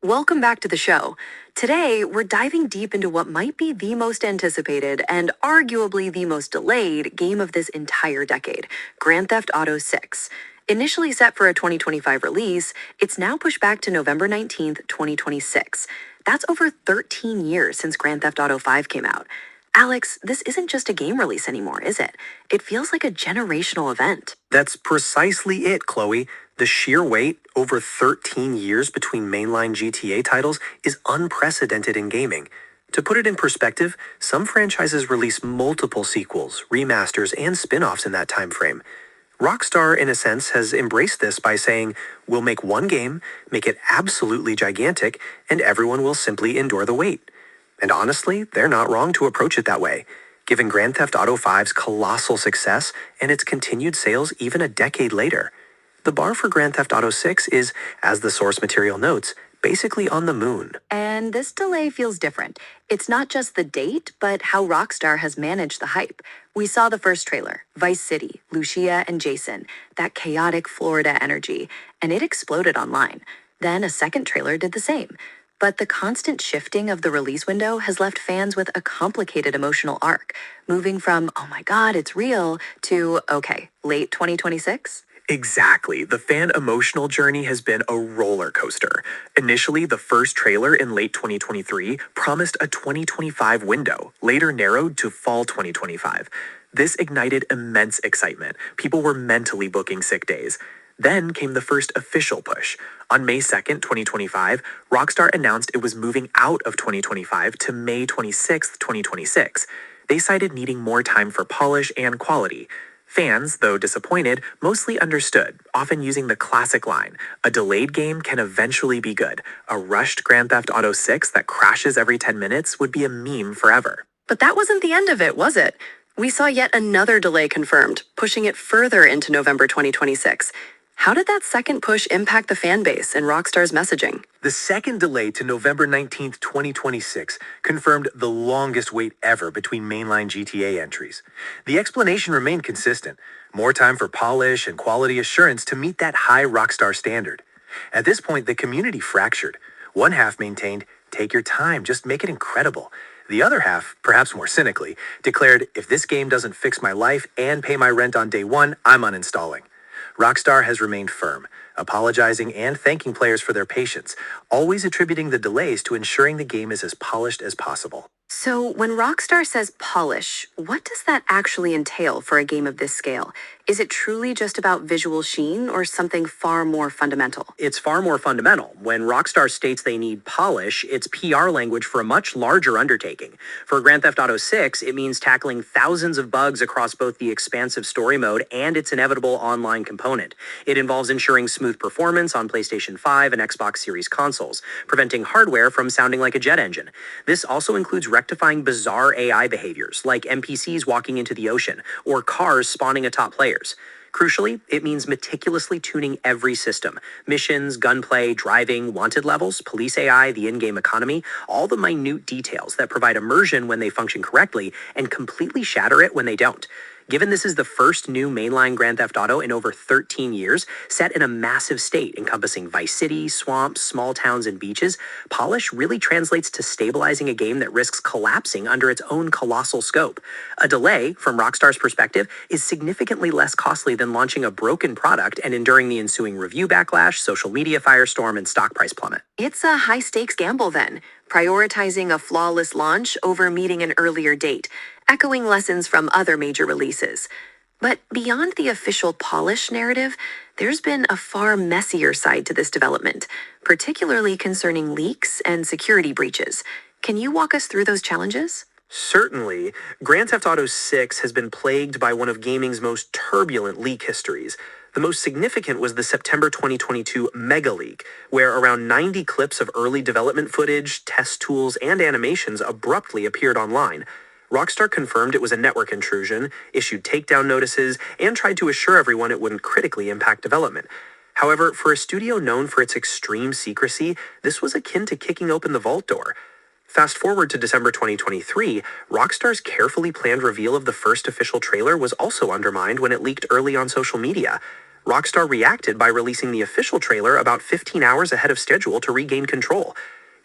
Welcome back to the show. Today, we're diving deep into what might be the most anticipated and arguably the most delayed game of this entire decade, Grand Theft Auto 6. Initially set for a 2025 release, it's now pushed back to November 19th, 2026. That's over 13 years since Grand Theft Auto 5 came out. Alex, this isn't just a game release anymore, is it? It feels like a generational event. That's precisely it, Chloe. The sheer wait, over 13 years between mainline GTA titles, is unprecedented in gaming. To put it in perspective, some franchises release multiple sequels, remasters, and spin-offs in that time frame. Rockstar, in a sense, has embraced this by saying, we'll make one game, make it absolutely gigantic, and everyone will simply endure the wait. And honestly, they're not wrong to approach it that way, given Grand Theft Auto 5's colossal success and its continued sales even a decade later. The bar for Grand Theft Auto 6 is, as the source material notes, basically on the moon. And this delay feels different. It's not just the date, but how Rockstar has managed the hype. We saw the first trailer, Vice City, Lucia and Jason, that chaotic Florida energy, and it exploded online. Then a second trailer did the same. But the constant shifting of the release window has left fans with a complicated emotional arc, moving from, oh my god, it's real, to, okay, late 2026? Exactly. The fan emotional journey has been a roller coaster. Initially, the first trailer in late 2023 promised a 2025 window, later narrowed to fall 2025. This ignited immense excitement. People were mentally booking sick days. Then came the first official push. On May 2nd, 2025, Rockstar announced it was moving out of 2025 to May 26th, 2026. They cited needing more time for polish and quality. Fans, though disappointed, mostly understood, often using the classic line, a delayed game can eventually be good. A rushed Grand Theft Auto 6 that crashes every 10 minutes would be a meme forever. But that wasn't the end of it, was it? We saw yet another delay confirmed, pushing it further into November 2026. How did that second push impact the fan base and Rockstar's messaging? The second delay to November 19th, 2026 confirmed the longest wait ever between mainline GTA entries. The explanation remained consistent, more time for polish and quality assurance to meet that high Rockstar standard. At this point, the community fractured. One half maintained, take your time, just make it incredible. The other half, perhaps more cynically, declared, if this game doesn't fix my life and pay my rent on day one, I'm uninstalling. Rockstar has remained firm, apologizing and thanking players for their patience, always attributing the delays to ensuring the game is as polished as possible. So, when Rockstar says polish, what does that actually entail for a game of this scale? Is it truly just about visual sheen or something far more fundamental? It's far more fundamental. When Rockstar states they need polish, it's PR language for a much larger undertaking. For Grand Theft Auto 6, it means tackling thousands of bugs across both the expansive story mode and its inevitable online component. It involves ensuring smooth performance on PlayStation 5 and Xbox Series consoles, preventing hardware from sounding like a jet engine. This also includes rectifying bizarre AI behaviors, like NPCs walking into the ocean, or cars spawning atop players. Crucially, it means meticulously tuning every system. Missions, gunplay, driving, wanted levels, police AI, the in-game economy, all the minute details that provide immersion when they function correctly and completely shatter it when they don't. Given this is the first new mainline Grand Theft Auto in over 13 years, set in a massive state encompassing Vice City, swamps, small towns, and beaches, polish really translates to stabilizing a game that risks collapsing under its own colossal scope. A delay, from Rockstar's perspective, is significantly less costly than launching a broken product and enduring the ensuing review backlash, social media firestorm, and stock price plummet. It's a high stakes gamble then, prioritizing a flawless launch over meeting an earlier date, echoing lessons from other major releases. But beyond the official polish narrative, there's been a far messier side to this development, particularly concerning leaks and security breaches. Can you walk us through those challenges? Certainly, Grand Theft Auto 6 has been plagued by one of gaming's most turbulent leak histories. The most significant was the September 2022 Mega Leak, where around 90 clips of early development footage, test tools, and animations abruptly appeared online. Rockstar confirmed it was a network intrusion, issued takedown notices, and tried to assure everyone it wouldn't critically impact development. However, for a studio known for its extreme secrecy, this was akin to kicking open the vault door. Fast forward to December 2023, Rockstar's carefully planned reveal of the first official trailer was also undermined when it leaked early on social media. Rockstar reacted by releasing the official trailer about 15 hours ahead of schedule to regain control.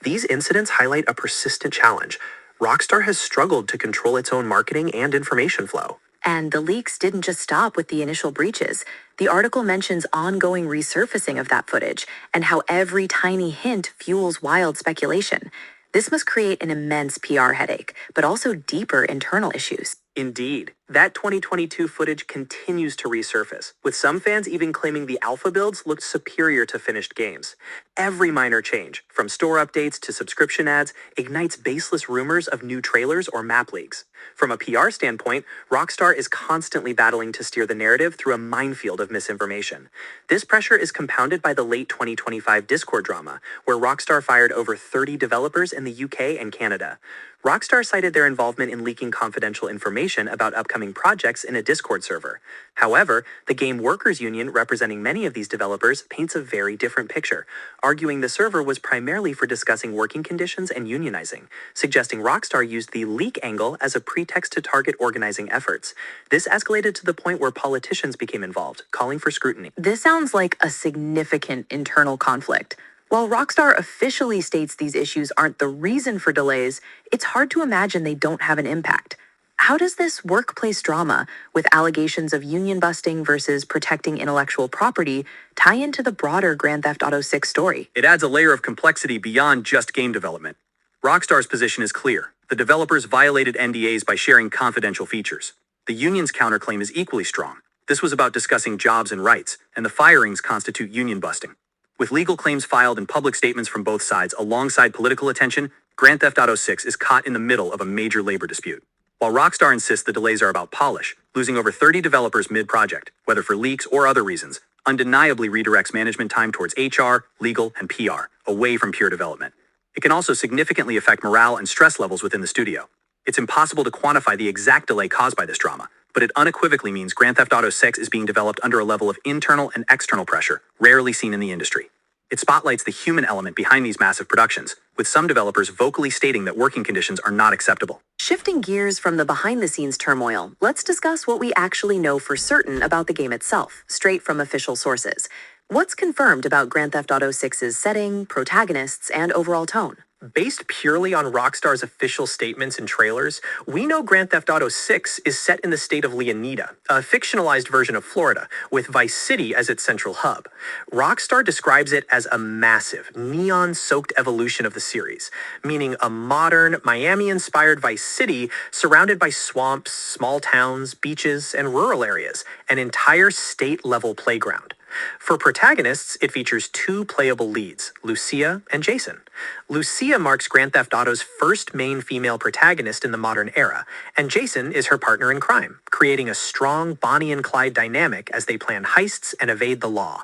These incidents highlight a persistent challenge. Rockstar has struggled to control its own marketing and information flow. And the leaks didn't just stop with the initial breaches. The article mentions ongoing resurfacing of that footage and how every tiny hint fuels wild speculation. This must create an immense PR headache, but also deeper internal issues. Indeed, that 2022 footage continues to resurface, with some fans even claiming the alpha builds looked superior to finished games. Every minor change, from store updates to subscription ads, ignites baseless rumors of new trailers or map leaks. From a PR standpoint, Rockstar is constantly battling to steer the narrative through a minefield of misinformation. This pressure is compounded by the late 2025 Discord drama, where Rockstar fired over 30 developers in the UK and Canada. Rockstar cited their involvement in leaking confidential information about upcoming projects in a Discord server. However, the Game Workers Union, representing many of these developers, paints a very different picture, arguing the server was primarily for discussing working conditions and unionizing, suggesting Rockstar used the leak angle as a pretext to target organizing efforts. This escalated to the point where politicians became involved, calling for scrutiny. This sounds like a significant internal conflict. While Rockstar officially states these issues aren't the reason for delays, it's hard to imagine they don't have an impact. How does this workplace drama, with allegations of union busting versus protecting intellectual property, tie into the broader Grand Theft Auto 6 story? It adds a layer of complexity beyond just game development. Rockstar's position is clear. The developers violated NDAs by sharing confidential features. The union's counterclaim is equally strong. This was about discussing jobs and rights, and the firings constitute union busting. With legal claims filed and public statements from both sides alongside political attention, Grand Theft Auto 6 is caught in the middle of a major labor dispute. While Rockstar insists the delays are about polish, losing over 30 developers mid-project, whether for leaks or other reasons, undeniably redirects management time towards HR, legal, and PR, away from pure development. It can also significantly affect morale and stress levels within the studio. It's impossible to quantify the exact delay caused by this drama, but it unequivocally means Grand Theft Auto 6 is being developed under a level of internal and external pressure rarely seen in the industry. It spotlights the human element behind these massive productions, with some developers vocally stating that working conditions are not acceptable. Shifting gears from the behind-the-scenes turmoil, let's discuss what we actually know for certain about the game itself, straight from official sources. What's confirmed about Grand Theft Auto 6's setting, protagonists, and overall tone? Based purely on Rockstar's official statements and trailers, we know Grand Theft Auto 6 is set in the state of Leonida, a fictionalized version of Florida, with Vice City as its central hub. Rockstar describes it as a massive, neon-soaked evolution of the series, meaning a modern, Miami-inspired Vice City surrounded by swamps, small towns, beaches, and rural areas, an entire state-level playground. For protagonists, it features two playable leads, Lucia and Jason. Lucia marks Grand Theft Auto's first main female protagonist in the modern era, and Jason is her partner in crime, creating a strong Bonnie and Clyde dynamic as they plan heists and evade the law.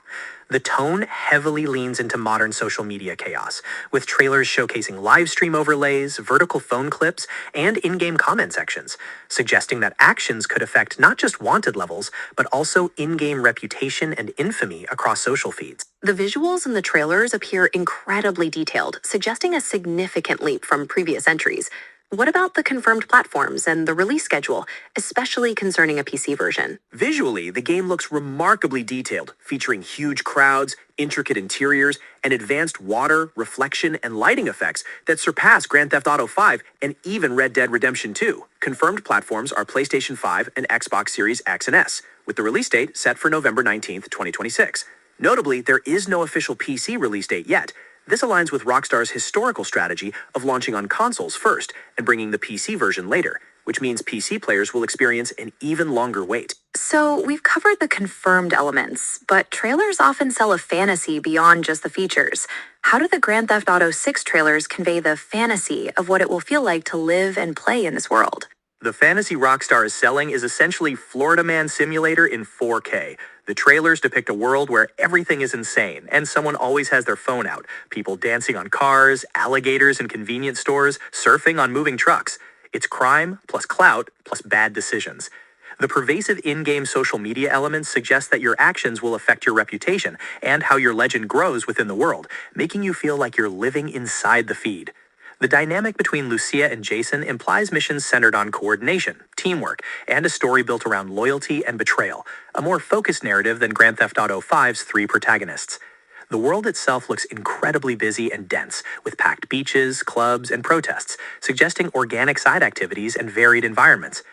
The tone heavily leans into modern social media chaos, with trailers showcasing live stream overlays, vertical phone clips, and in-game comment sections, suggesting that actions could affect not just wanted levels, but also in-game reputation and infamy across social feeds. The visuals in the trailers appear incredibly detailed, suggesting a significant leap from previous entries. What about the confirmed platforms and the release schedule, especially concerning a PC version? Visually, the game looks remarkably detailed, featuring huge crowds, intricate interiors, and advanced water, reflection, and lighting effects that surpass Grand Theft Auto 5 and even Red Dead Redemption 2. Confirmed platforms are PlayStation 5 and Xbox Series X and S, with the release date set for November 19th, 2026. Notably, there is no official PC release date yet. This aligns with Rockstar's historical strategy of launching on consoles first and bringing the PC version later, which means PC players will experience an even longer wait. So, we've covered the confirmed elements, but trailers often sell a fantasy beyond just the features. How do the Grand Theft Auto 6 trailers convey the fantasy of what it will feel like to live and play in this world? The fantasy Rockstar is selling is essentially Florida Man Simulator in 4K. The trailers depict a world where everything is insane, and someone always has their phone out. People dancing on cars, alligators in convenience stores, surfing on moving trucks. It's crime, plus clout, plus bad decisions. The pervasive in-game social media elements suggest that your actions will affect your reputation and how your legend grows within the world, making you feel like you're living inside the feed. The dynamic between Lucia and Jason implies missions centered on coordination, teamwork, and a story built around loyalty and betrayal, a more focused narrative than Grand Theft Auto V's three protagonists. The world itself looks incredibly busy and dense, with packed beaches, clubs, and protests, suggesting organic side activities and varied environments.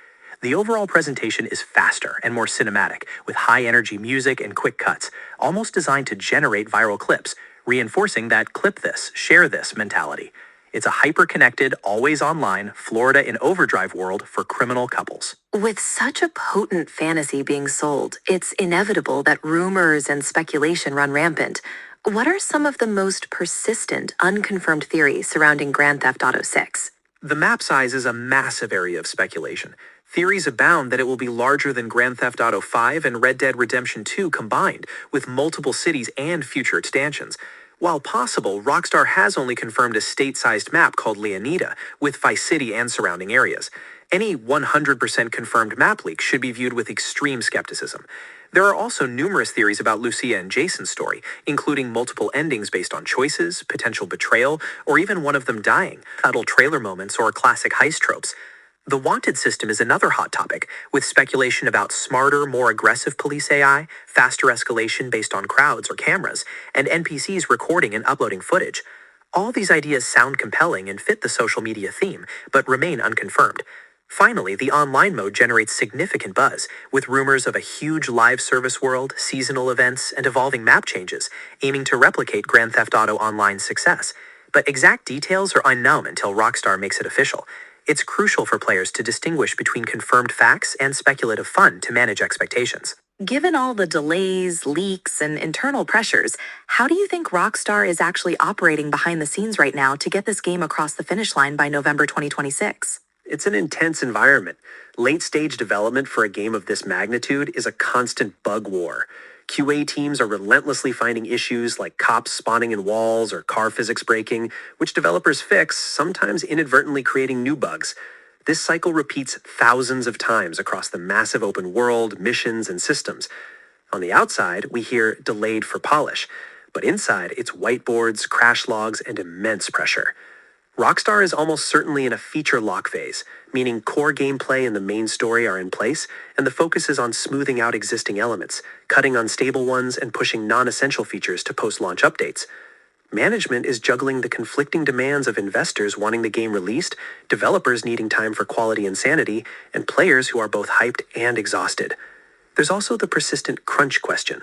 The overall presentation is faster and more cinematic, with high-energy music and quick cuts, almost designed to generate viral clips, reinforcing that clip this, share this mentality. It's a hyper-connected, always-online, Florida in overdrive world for criminal couples. With such a potent fantasy being sold, it's inevitable that rumors and speculation run rampant. What are some of the most persistent, unconfirmed theories surrounding Grand Theft Auto 6? The map size is a massive area of speculation. Theories abound that it will be larger than Grand Theft Auto 5 and Red Dead Redemption 2 combined, with multiple cities and future expansions. While possible, Rockstar has only confirmed a state-sized map called Leonida, with Vice City and surrounding areas. Any 100% confirmed map leak should be viewed with extreme skepticism. There are also numerous theories about Lucia and Jason's story, including multiple endings based on choices, potential betrayal, or even one of them dying, subtle trailer moments, or classic heist tropes. The wanted system is another hot topic, with speculation about smarter, more aggressive police AI, faster escalation based on crowds or cameras, and NPCs recording and uploading footage. All these ideas sound compelling and fit the social media theme, but remain unconfirmed. Finally, the online mode generates significant buzz, with rumors of a huge live service world, seasonal events, and evolving map changes, aiming to replicate Grand Theft Auto Online's success. But exact details are unknown until Rockstar makes it official. It's crucial for players to distinguish between confirmed facts and speculative fun to manage expectations. Given all the delays, leaks, and internal pressures, how do you think Rockstar is actually operating behind the scenes right now to get this game across the finish line by November 2026? It's an intense environment. Late-stage development for a game of this magnitude is a constant bug war. QA teams are relentlessly finding issues like cops spawning in walls or car physics breaking, which developers fix, sometimes inadvertently creating new bugs. This cycle repeats thousands of times across the massive open world, missions, and systems. On the outside, we hear delayed for polish, but inside, it's whiteboards, crash logs, and immense pressure. Rockstar is almost certainly in a feature lock phase, meaning core gameplay and the main story are in place, and the focus is on smoothing out existing elements, cutting unstable ones, and pushing non-essential features to post-launch updates. Management is juggling the conflicting demands of investors wanting the game released, developers needing time for quality and sanity, and players who are both hyped and exhausted. There's also the persistent crunch question.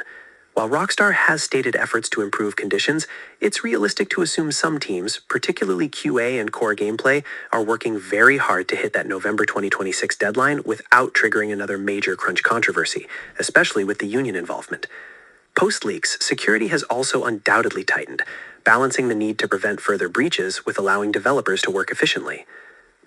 While Rockstar has stated efforts to improve conditions, it's realistic to assume some teams, particularly QA and core gameplay, are working very hard to hit that November 2026 deadline without triggering another major crunch controversy, especially with the union involvement. Post-leaks, security has also undoubtedly tightened, balancing the need to prevent further breaches with allowing developers to work efficiently.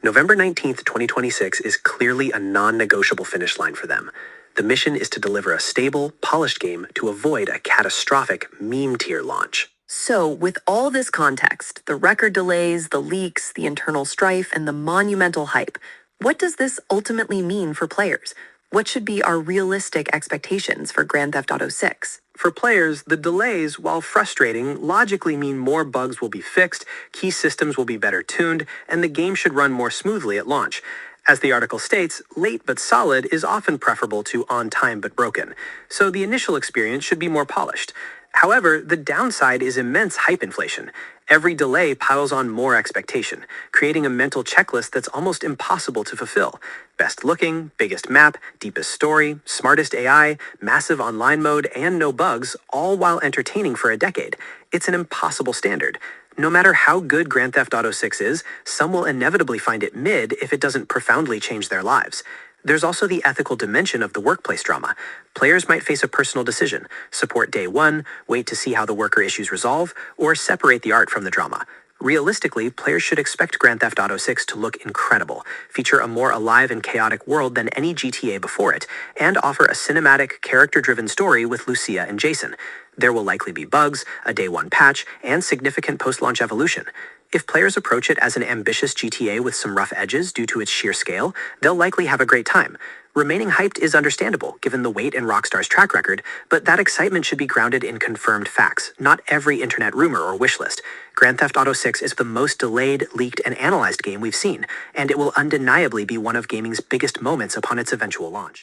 November 19th, 2026 is clearly a non-negotiable finish line for them. The mission is to deliver a stable, polished game to avoid a catastrophic meme-tier launch. So, with all this context, the record delays, the leaks, the internal strife, and the monumental hype, what does this ultimately mean for players? What should be our realistic expectations for Grand Theft Auto 6? For players, the delays, while frustrating, logically mean more bugs will be fixed, key systems will be better tuned, and the game should run more smoothly at launch. As the article states, late but solid is often preferable to on time but broken, so the initial experience should be more polished. However, the downside is immense hype inflation. Every delay piles on more expectation, creating a mental checklist that's almost impossible to fulfill. Best looking, biggest map, deepest story, smartest AI, massive online mode, and no bugs, all while entertaining for a decade. It's an impossible standard. No matter how good Grand Theft Auto 6 is, some will inevitably find it mid if it doesn't profoundly change their lives. There's also the ethical dimension of the workplace drama. Players might face a personal decision: support day one, wait to see how the worker issues resolve, or separate the art from the drama. Realistically, players should expect Grand Theft Auto 6 to look incredible, feature a more alive and chaotic world than any GTA before it, and offer a cinematic, character-driven story with Lucia and Jason. There will likely be bugs, a day one patch, and significant post-launch evolution. If players approach it as an ambitious GTA with some rough edges due to its sheer scale, they'll likely have a great time. Remaining hyped is understandable, given the weight in Rockstar's track record, but that excitement should be grounded in confirmed facts, not every internet rumor or wishlist. Grand Theft Auto 6 is the most delayed, leaked, and analyzed game we've seen, and it will undeniably be one of gaming's biggest moments upon its eventual launch.